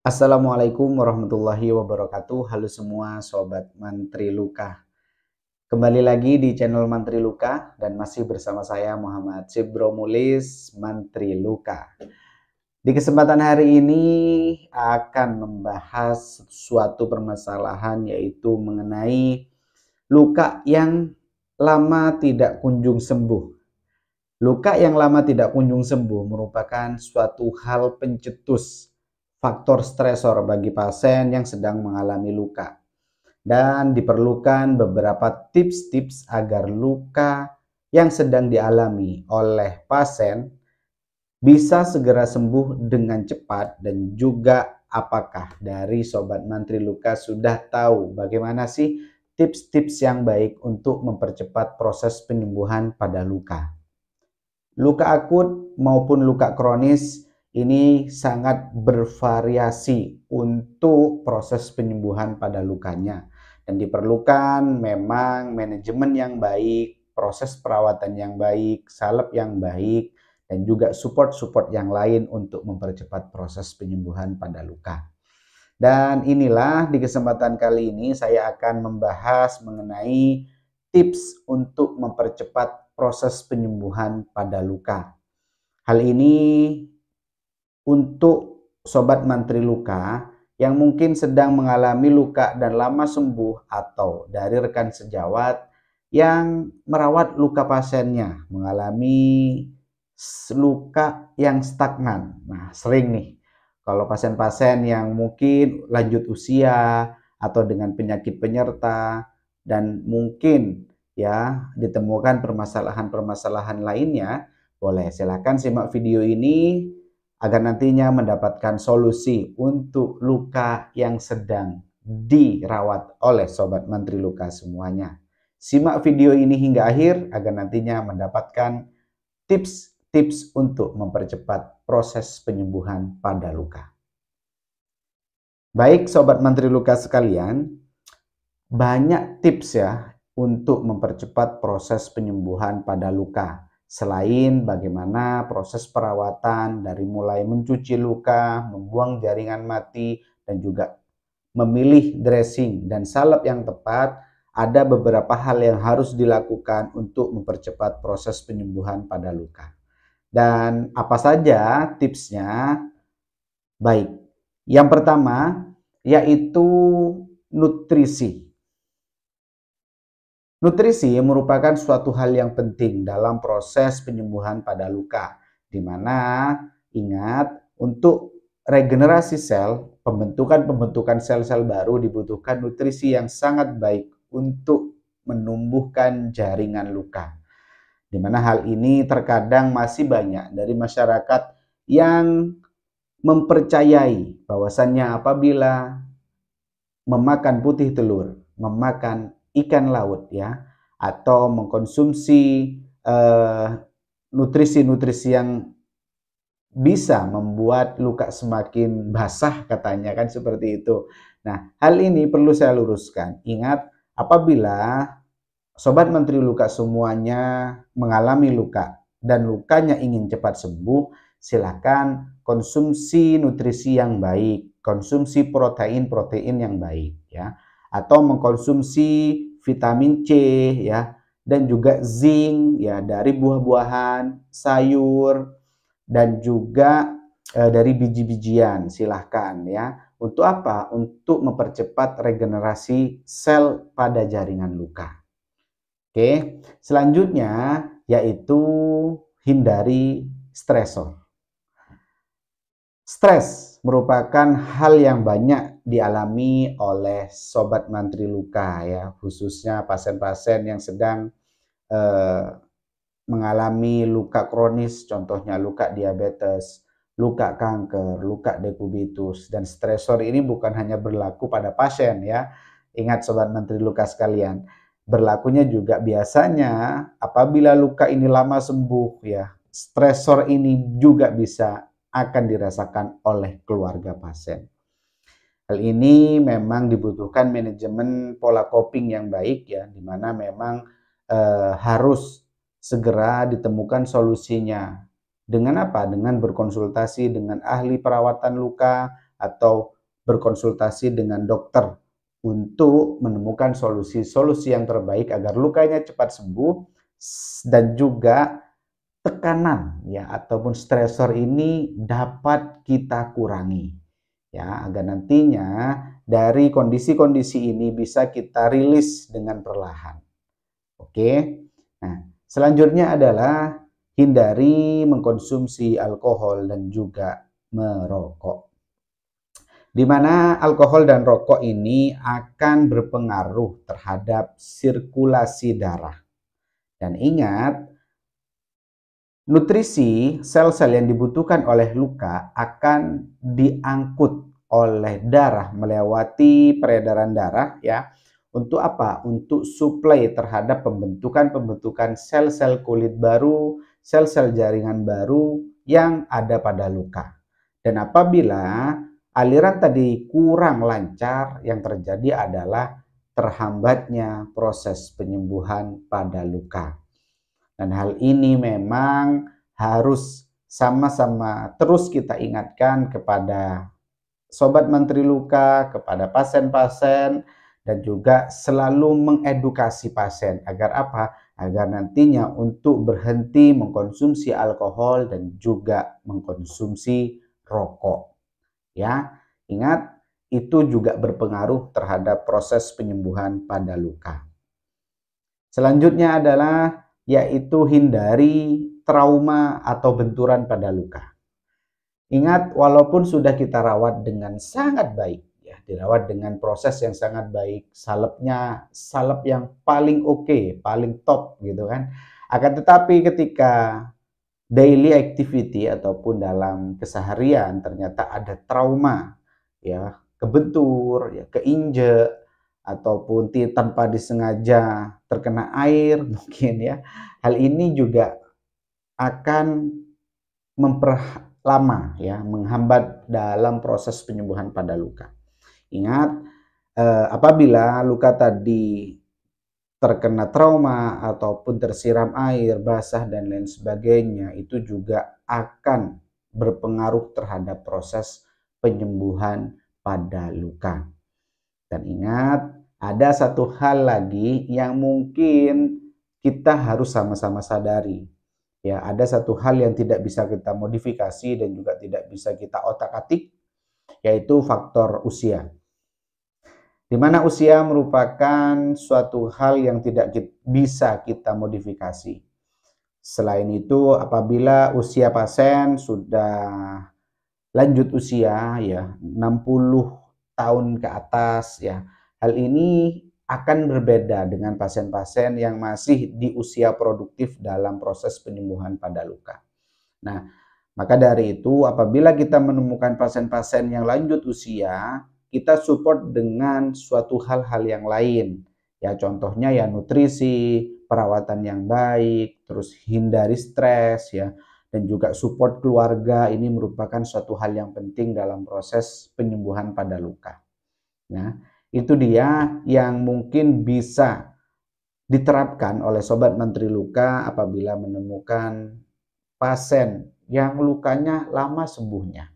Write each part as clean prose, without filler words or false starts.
Assalamualaikum warahmatullahi wabarakatuh. Halo semua Sobat Mantri Luka. Kembali lagi di channel Mantri Luka dan masih bersama saya Muhammad Sibromulis Mantri Luka. Di kesempatan hari ini akan membahas suatu permasalahan yaitu mengenai luka yang lama tidak kunjung sembuh. Luka yang lama tidak kunjung sembuh merupakan suatu hal pencetus faktor stresor bagi pasien yang sedang mengalami luka. Dan diperlukan beberapa tips-tips agar luka yang sedang dialami oleh pasien bisa segera sembuh dengan cepat, dan juga apakah dari Sobat Mantri Luka sudah tahu bagaimana sih tips-tips yang baik untuk mempercepat proses penyembuhan pada luka. Luka akut maupun luka kronis ini sangat bervariasi untuk proses penyembuhan pada lukanya. Dan diperlukan memang manajemen yang baik, proses perawatan yang baik, salep yang baik, dan juga support-support yang lain untuk mempercepat proses penyembuhan pada luka. Dan inilah di kesempatan kali ini saya akan membahas mengenai tips untuk mempercepat proses penyembuhan pada luka. Hal ini untuk Sobat Mantri Luka yang mungkin sedang mengalami luka dan lama sembuh, atau dari rekan sejawat yang merawat luka pasiennya mengalami luka yang stagnan. Nah, sering nih kalau pasien-pasien yang mungkin lanjut usia atau dengan penyakit penyerta dan mungkin ya ditemukan permasalahan-permasalahan lainnya, boleh silakan simak video ini agar nantinya mendapatkan solusi untuk luka yang sedang dirawat oleh Sobat Mantri Luka semuanya. Simak video ini hingga akhir agar nantinya mendapatkan tips-tips untuk mempercepat proses penyembuhan pada luka. Baik Sobat Mantri Luka sekalian, banyak tips ya untuk mempercepat proses penyembuhan pada luka. Selain bagaimana proses perawatan dari mulai mencuci luka, membuang jaringan mati, dan juga memilih dressing dan salep yang tepat, ada beberapa hal yang harus dilakukan untuk mempercepat proses penyembuhan pada luka. Dan apa saja tipsnya? Baik, yang pertama yaitu nutrisi. Nutrisi merupakan suatu hal yang penting dalam proses penyembuhan pada luka, di mana ingat, untuk regenerasi sel, pembentukan sel-sel baru dibutuhkan nutrisi yang sangat baik untuk menumbuhkan jaringan luka. Di mana hal ini terkadang masih banyak dari masyarakat yang mempercayai bahwasannya apabila memakan putih telur, memakan ikan laut ya, atau mengkonsumsi nutrisi-nutrisi yang bisa membuat luka semakin basah, katanya kan seperti itu. Nah, hal ini perlu saya luruskan. Ingat, apabila Sobat Mantri Luka semuanya mengalami luka dan lukanya ingin cepat sembuh, silakan konsumsi nutrisi yang baik, konsumsi protein-protein yang baik ya, atau mengkonsumsi vitamin C ya, dan juga zinc ya dari buah-buahan, sayur, dan juga dari biji-bijian. Silahkan ya. Untuk apa? Untuk mempercepat regenerasi sel pada jaringan luka. Oke, selanjutnya yaitu hindari stresor. Stres merupakan hal yang banyak dialami oleh Sobat Mantri Luka ya, khususnya pasien-pasien yang sedang mengalami luka kronis, contohnya luka diabetes, luka kanker, luka dekubitus. Dan stresor ini bukan hanya berlaku pada pasien ya. Ingat Sobat Mantri Luka sekalian, berlakunya juga biasanya apabila luka ini lama sembuh ya, stresor ini juga bisa akan dirasakan oleh keluarga pasien. Hal ini memang dibutuhkan manajemen pola coping yang baik ya, di mana memang harus segera ditemukan solusinya. Dengan apa? Dengan berkonsultasi dengan ahli perawatan luka atau berkonsultasi dengan dokter untuk menemukan solusi-solusi yang terbaik agar lukanya cepat sembuh dan juga tekanan ya ataupun stresor ini dapat kita kurangi ya agar nantinya dari kondisi-kondisi ini bisa kita rilis dengan perlahan. Oke. Nah, selanjutnya adalah hindari mengkonsumsi alkohol dan juga merokok. Di mana alkohol dan rokok ini akan berpengaruh terhadap sirkulasi darah. Dan ingat, nutrisi sel-sel yang dibutuhkan oleh luka akan diangkut oleh darah melewati peredaran darah ya. Untuk apa? Untuk suplai terhadap pembentukan sel-sel kulit baru, sel-sel jaringan baru yang ada pada luka. Dan apabila aliran tadi kurang lancar, yang terjadi adalah terhambatnya proses penyembuhan pada luka. Dan hal ini memang harus sama-sama terus kita ingatkan kepada Sobat Mantri Luka, kepada pasien-pasien, dan juga selalu mengedukasi pasien. Agar apa? Agar nantinya untuk berhenti mengkonsumsi alkohol dan juga mengkonsumsi rokok. Ya, ingat itu juga berpengaruh terhadap proses penyembuhan pada luka. Selanjutnya adalah yaitu hindari trauma atau benturan pada luka. Ingat, walaupun sudah kita rawat dengan sangat baik, ya, dirawat dengan proses yang sangat baik, salep yang paling oke, paling top gitu kan. Akan tetapi ketika daily activity ataupun dalam keseharian ternyata ada trauma, ya, kebentur, ya, keinjek ataupun tanpa disengaja terkena air mungkin ya. Hal ini juga akan memperlama ya, menghambat dalam proses penyembuhan pada luka. Ingat, apabila luka tadi terkena trauma ataupun tersiram air basah dan lain sebagainya, itu juga akan berpengaruh terhadap proses penyembuhan pada luka. Dan ingat, ada satu hal lagi yang mungkin kita harus sama-sama sadari. Ya, ada satu hal yang tidak bisa kita modifikasi dan juga tidak bisa kita otak-atik, yaitu faktor usia. Di mana usia merupakan suatu hal yang tidak bisa kita modifikasi. Selain itu, apabila usia pasien sudah lanjut usia ya 60 tahun ke atas ya, hal ini akan berbeda dengan pasien-pasien yang masih di usia produktif dalam proses penyembuhan pada luka. Nah, maka dari itu apabila kita menemukan pasien-pasien yang lanjut usia, kita support dengan suatu hal-hal yang lain. Ya, contohnya ya nutrisi, perawatan yang baik, terus hindari stres ya, dan juga support keluarga. Ini merupakan suatu hal yang penting dalam proses penyembuhan pada luka. Nah, itu dia yang mungkin bisa diterapkan oleh Sobat Mantri Luka apabila menemukan pasien yang lukanya lama sembuhnya.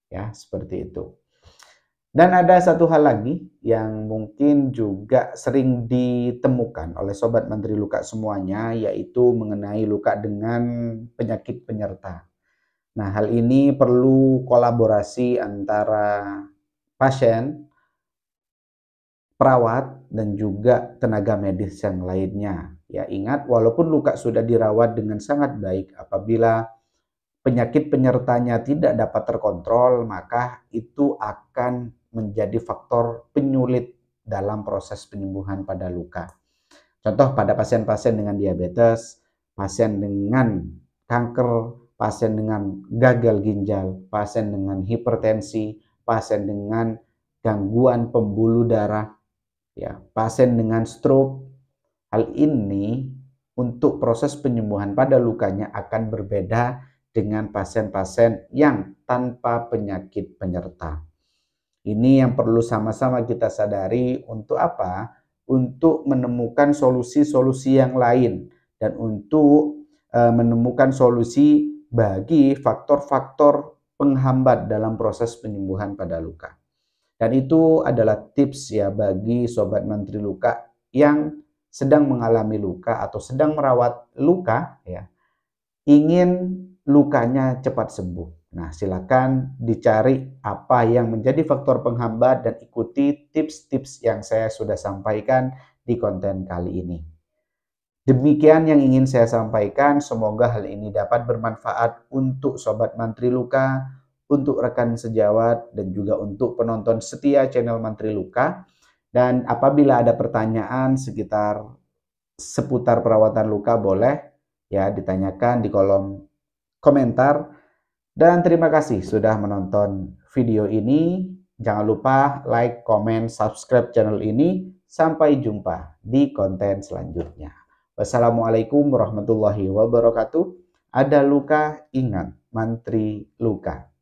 Ya, seperti itu. Dan ada satu hal lagi yang mungkin juga sering ditemukan oleh Sobat Mantri Luka semuanya, yaitu mengenai luka dengan penyakit penyerta. Nah, hal ini perlu kolaborasi antara pasien, perawat, dan juga tenaga medis yang lainnya. Ya, ingat, walaupun luka sudah dirawat dengan sangat baik, apabila penyakit penyertanya tidak dapat terkontrol, maka itu akan menjadi faktor penyulit dalam proses penyembuhan pada luka. Contoh pada pasien-pasien dengan diabetes, pasien dengan kanker, pasien dengan gagal ginjal, pasien dengan hipertensi, pasien dengan gangguan pembuluh darah, ya, pasien dengan stroke. Hal ini untuk proses penyembuhan pada lukanya akan berbeda dengan pasien-pasien yang tanpa penyakit penyerta. Ini yang perlu sama-sama kita sadari untuk apa? Untuk menemukan solusi-solusi yang lain dan untuk menemukan solusi bagi faktor-faktor penghambat dalam proses penyembuhan pada luka. Dan itu adalah tips ya bagi Sobat Mantri Luka yang sedang mengalami luka atau sedang merawat luka ya, ingin lukanya cepat sembuh. Nah, silakan dicari apa yang menjadi faktor penghambat dan ikuti tips-tips yang saya sudah sampaikan di konten kali ini. Demikian yang ingin saya sampaikan, semoga hal ini dapat bermanfaat untuk Sobat Mantri Luka, untuk rekan sejawat, dan juga untuk penonton setia channel Mantri Luka. Dan apabila ada pertanyaan seputar perawatan luka, boleh ya ditanyakan di kolom komentar. Dan terima kasih sudah menonton video ini. Jangan lupa like, comment, subscribe channel ini. Sampai jumpa di konten selanjutnya. Wassalamualaikum warahmatullahi wabarakatuh. Ada luka, ingat Mantri Luka.